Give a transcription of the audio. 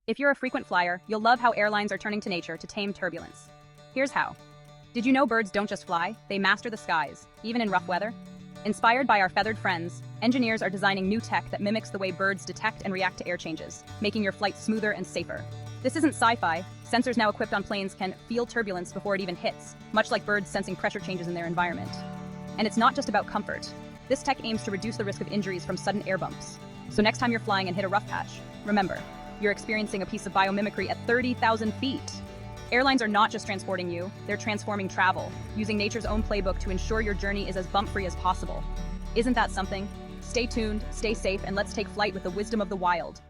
If you're a frequent flyer, you'll love how airlines are turning to nature to tame turbulence. Here's how. Did you know birds don't just fly, they master the skies, even in rough weather? Inspired by our feathered friends, engineers are designing new tech that mimics the way birds detect and react to air changes, making your flight smoother and safer. This isn't sci-fi. Sensors now equipped on planes can feel turbulence before it even hits, much like birds sensing pressure changes in their environment. And it's not just about comfort. This tech aims to reduce the risk of injuries from sudden air bumps. So next time you're flying and hit a rough patch, remember, you're experiencing a piece of biomimicry at 30,000 feet. Airlines are not just transporting you, they're transforming travel, using nature's own playbook to ensure your journey is as bump-free as possible. Isn't that something? Stay tuned, stay safe, and let's take flight with the wisdom of the wild.